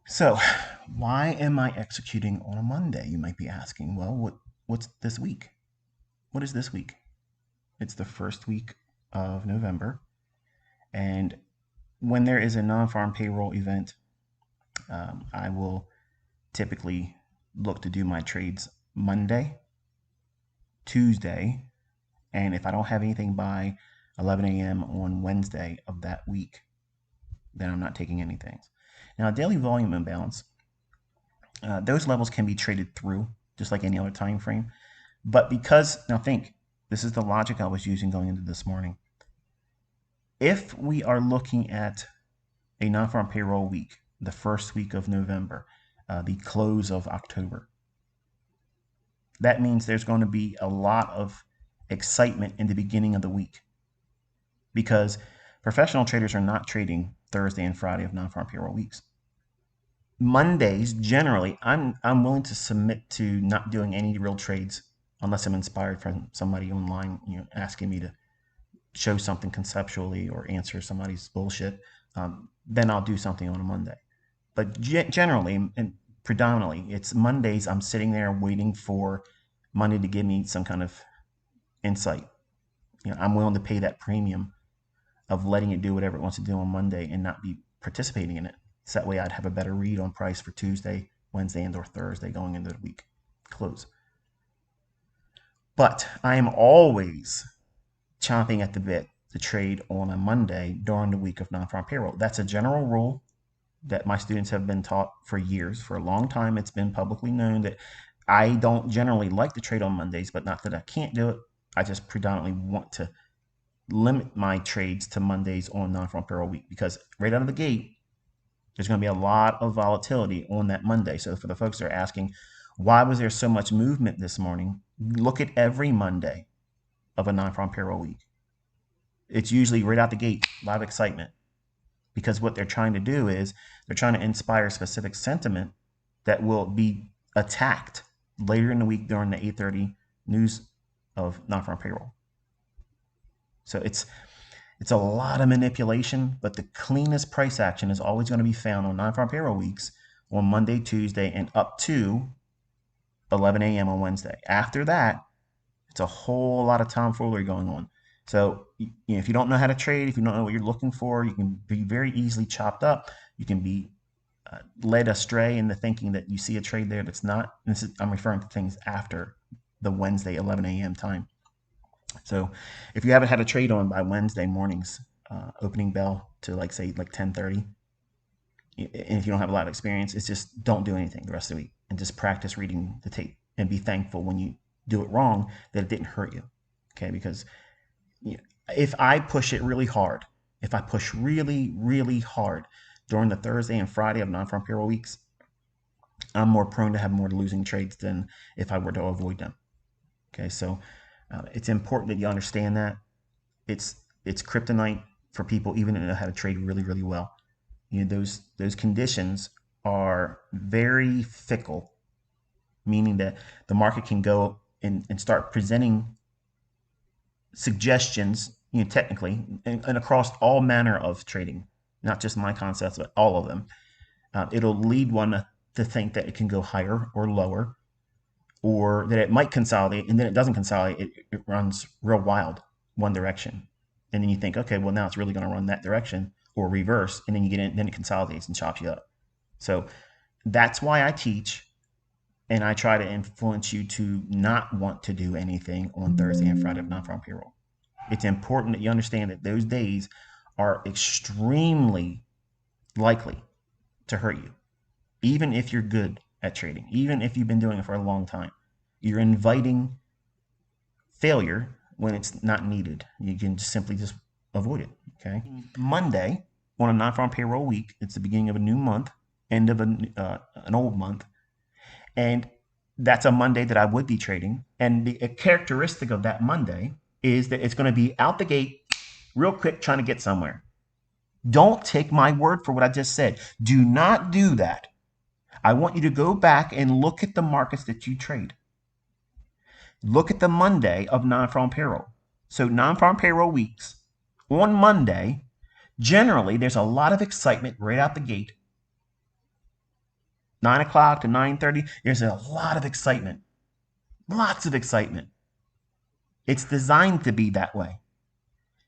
So, why am I executing on a Monday? You might be asking. Well, what's this week? What is this week? It's the first week of November, and when there is a non-farm payroll event, I will typically look to do my trades Monday, Tuesday, and if I don't have anything by 11 a.m. on Wednesday of that week, then I'm not taking anything. Now, daily volume imbalance, those levels can be traded through just like any other time frame. But because, now think, this is the logic I was using going into this morning. If we are looking at a non farm payroll week, the first week of November, the close of October, that means there's going to be a lot of excitement in the beginning of the week because professional traders are not trading Thursday and Friday of non farm payroll weeks. Mondays, generally, I'm willing to submit to not doing any real trades unless I'm inspired from somebody online, asking me to show something conceptually or answer somebody's bullshit. Then I'll do something on a Monday. But generally and predominantly, it's Mondays. I'm sitting there waiting for Monday to give me some kind of insight. I'm willing to pay that premium of letting it do whatever it wants to do on Monday and not be participating in it. So that way I'd have a better read on price for Tuesday, Wednesday, and or Thursday going into the week close. But I am always chomping at the bit to trade on a Monday during the week of non-farm payroll. That's a general rule that my students have been taught for years. For a long time, it's been publicly known that I don't generally like to trade on Mondays, but not that I can't do it. I just predominantly want to limit my trades to Mondays on non-farm payroll week because right out of the gate, there's going to be a lot of volatility on that Monday. So for the folks that are asking, why was there so much movement this morning? Look at every Monday of a non-farm payroll week. It's usually right out the gate, a lot of excitement because what they're trying to do is they're trying to inspire specific sentiment that will be attacked later in the week during the 8:30 news of non-farm payroll. So it's a lot of manipulation, but the cleanest price action is always going to be found on non-farm payroll weeks on Monday, Tuesday, and up to 11 a.m. on Wednesday. After that, it's a whole lot of tomfoolery going on. So, if you don't know how to trade, if you don't know what you're looking for, you can be very easily chopped up. You can be led astray into thinking that you see a trade there that's not. I'm referring to things after the Wednesday 11 a.m. time. So, if you haven't had a trade on by Wednesday morning's opening bell to say 10:30, and if you don't have a lot of experience, it's just don't do anything the rest of the week and just practice reading the tape and be thankful when you do it wrong that it didn't hurt you. Okay, because if I push it really hard, if I push really, really hard during the Thursday and Friday of non-farm payroll weeks, I'm more prone to have more losing trades than if I were to avoid them. Okay, so it's important that you understand that it's kryptonite for people even that know how to trade really, really well. Those conditions are very fickle, meaning that the market can go and start presenting suggestions, technically, and across all manner of trading, not just my concepts, but all of them. It'll lead one to think that it can go higher or lower, or that it might consolidate, and then it doesn't consolidate. It runs real wild one direction, and then you think, okay, well now it's really going to run that direction or reverse, and then you get in, then it consolidates and chops you up. So that's why I teach and I try to influence you to not want to do anything on Thursday and Friday of non-farm payroll. It's important that you understand that those days are extremely likely to hurt you, even if you're good at trading, even if you've been doing it for a long time. You're inviting failure when it's not needed. You can simply just avoid it. Okay. Monday on a non-farm payroll week, it's the beginning of a new month, end of an old month, and that's a Monday that I would be trading. And the characteristic of that Monday is that it's going to be out the gate real quick trying to get somewhere. Don't take my word for what I just said. Do not do that. I want you to go back and look at the markets that you trade. Look at the Monday of non-farm payroll. So non-farm payroll weeks on Monday, generally there's a lot of excitement right out the gate. 9 o'clock to 9:30, there's a lot of excitement. Lots of excitement. It's designed to be that way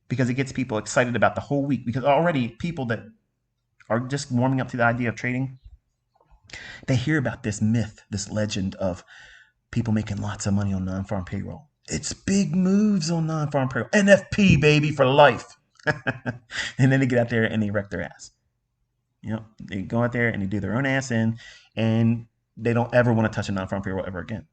because it gets people excited about the whole week. Because already people that are just warming up to the idea of trading, they hear about this myth, this legend of people making lots of money on non-farm payroll. It's big moves on non-farm payroll. NFP, baby, for life. And then they get out there and they wreck their ass. They go out there and they do their own ass in, and they don't ever want to touch a non-farm payroll ever again.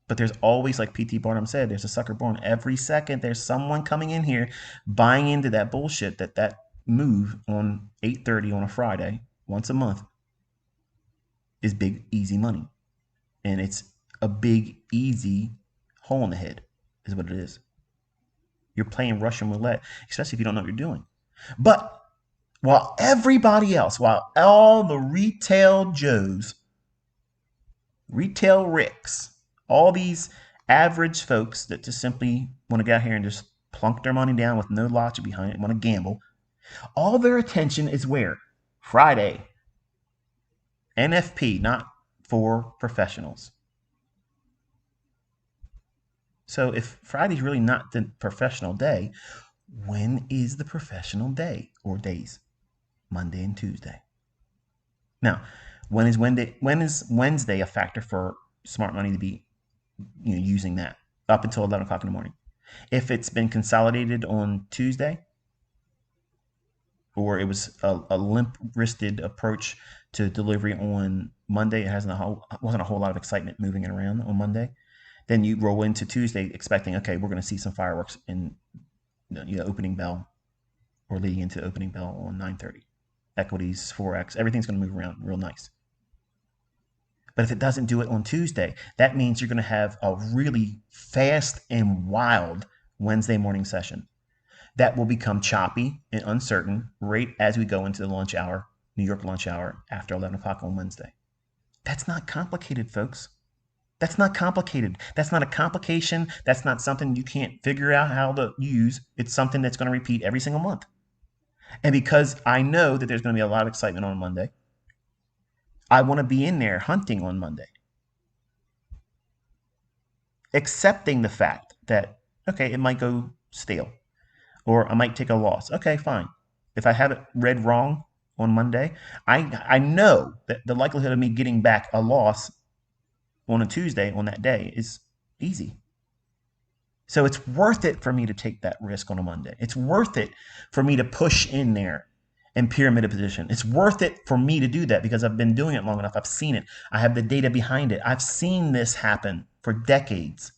But there's always, like PT Barnum said, there's a sucker born every second. There's someone coming in here buying into that bullshit that move on 8:30 on a Friday once a month is big, easy money. And it's a big, easy hole in the head is what it is. You're playing Russian roulette, especially if you don't know what you're doing. But while everybody else, while all the retail Joes, retail Ricks, all these average folks that just simply want to get out here and just plunk their money down with no logic behind it, want to gamble, all their attention is where? Friday. NFP, not for professionals. So if Friday's really not the professional day, when is the professional day or days? Monday and Tuesday. Now, when is Wednesday a factor for smart money to be using that up until 11 o'clock in the morning? If it's been consolidated on Tuesday, or it was a limp-wristed approach to delivery on Monday, it wasn't a whole lot of excitement moving it around on Monday, then you roll into Tuesday expecting, okay, we're going to see some fireworks in the opening bell or leading into the opening bell on 9:30. Equities, Forex, everything's going to move around real nice. But if it doesn't do it on Tuesday, that means you're going to have a really fast and wild Wednesday morning session that will become choppy and uncertain right as we go into the lunch hour, New York lunch hour after 11 o'clock on Wednesday. That's not complicated, folks. That's not complicated. That's not a complication. That's not something you can't figure out how to use. It's something that's going to repeat every single month. And because I know that there's going to be a lot of excitement on Monday, I want to be in there hunting on Monday, accepting the fact that, okay, it might go stale or I might take a loss. Okay, fine. If I have it read wrong on Monday, I know that the likelihood of me getting back a loss on a Tuesday on that day is easy. So it's worth it for me to take that risk on a Monday. It's worth it for me to push in there and pyramid a position. It's worth it for me to do that because I've been doing it long enough. I've seen it. I have the data behind it. I've seen this happen for decades.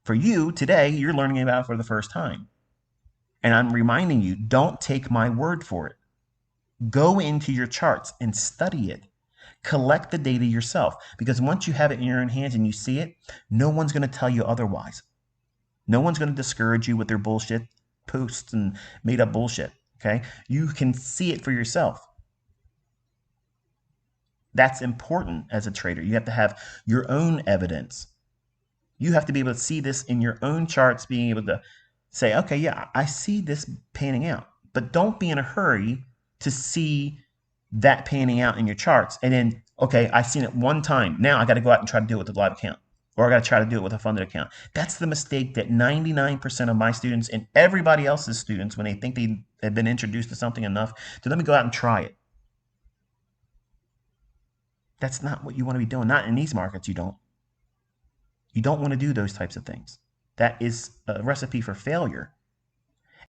For you, today, you're learning about it for the first time. And I'm reminding you, don't take my word for it. Go into your charts and study it. Collect the data yourself, because once you have it in your own hands and you see it, no one's going to tell you otherwise. No one's going to discourage you with their bullshit posts and made up bullshit. Okay? You can see it for yourself. That's important as a trader. You have to have your own evidence. You have to be able to see this in your own charts, being able to say, okay, yeah, I see this panning out. But don't be in a hurry to see that panning out in your charts. And then, okay, I've seen it one time. Now I got to go out and try to do it with a live account, or I got to try to do it with a funded account. That's the mistake that 99% of my students and everybody else's students, when they think they have been introduced to something enough, to let me go out and try it. That's not what you want to be doing. Not in these markets, you don't. You don't want to do those types of things. That is a recipe for failure.